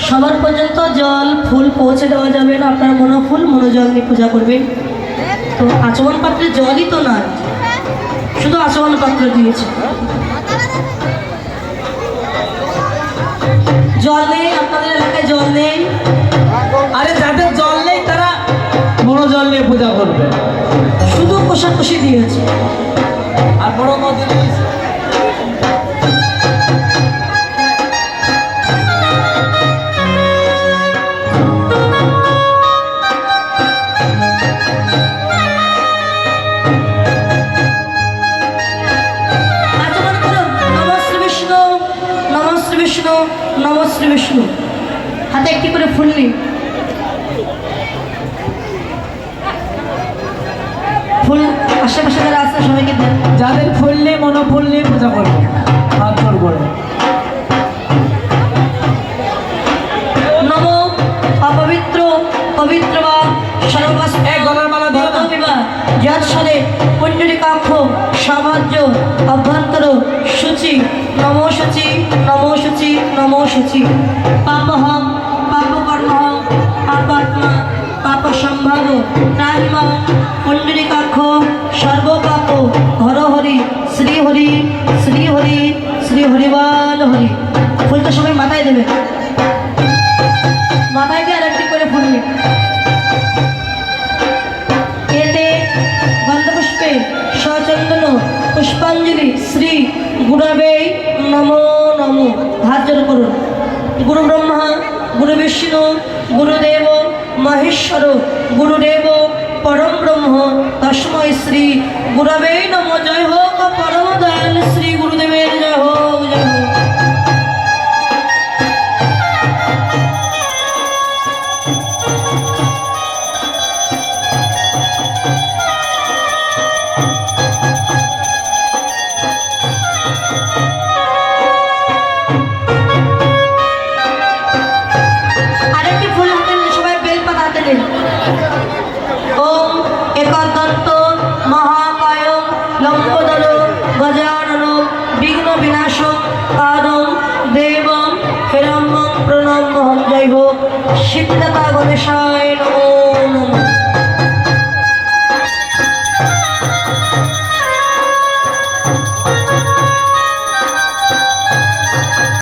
সবার পর্যন্ত জল ফুল পৌঁছে দেওয়া যাবে না, আপনারা মনোফুল মনোজল নিয়ে পূজা করবেন। তো আচমন পাত্রে জলই তো নয়, শুধু আচমন পাত্র দিয়েছে। জল নেই আপনাদের এলাকায়, জল নেই? আরে যাদের জল নেই তারা মনোজল নিয়ে পূজা করবে, শুধু কোষাকুষি দিয়েছে। আর বড় নদী রয়েছে। নম শ্রী বিষ্ণু। হাতে একটি করে ফুল নিন, ফুল আশেপাশে যারা আছে সবাইকে দেন। যাদের ফুল নেই মনোফুল নিয়ে পূজা করবে, হাত জোর করে। নম অপবিত্র পবিত্র বা সর্বস্ব গলার মালা দিও না। যৎসরে পুণ্ডরিকাক্ষ সাহায্য অভ্যন্তর শুচি নম শুচি নম শুচি নম শুচি। পাপহং পাপকর্মহং পাপাত্মা পাপ সম্ভাব ত্রাহিমং পুণ্ডরিকাক্ষ সর্বপাপ হর হরি শ্রী হরি শ্রী হরি শ্রী হরিবাল হরি। ফুলটা সবাই মাথায় দেবে, মাথায় দিয়ে আরেকটি করে ফুল নিন। এতে গন্ধপুষ্পে সচন্দন পুষ্পাঞ্জলি শ্রী গুরবে নমো নমো। হাত জোর করুন। গুরু ব্রহ্মা গুরু বিষ্ণু গুরুদেব মহেশ্বর গুরুদেব পরম ব্রহ্ম তস্মৈ শ্রী গুরবে নমো। জয় হোক পরম দয়াল শ্রী গুরুদেবের জয় হোক, জয় হোক। আরেকটি ফুল হাতে নিয়ে সবাই বেলপাতা হাতে নিন। ওম একদন্ত মহাকায় লম্বোদর গজানন বিঘ্ন বিনাশ কারণ দেবম হিরণ্যং প্রণম্যহম। জয় হোক। সিদ্ধতা গণেশায় নমো নমঃ।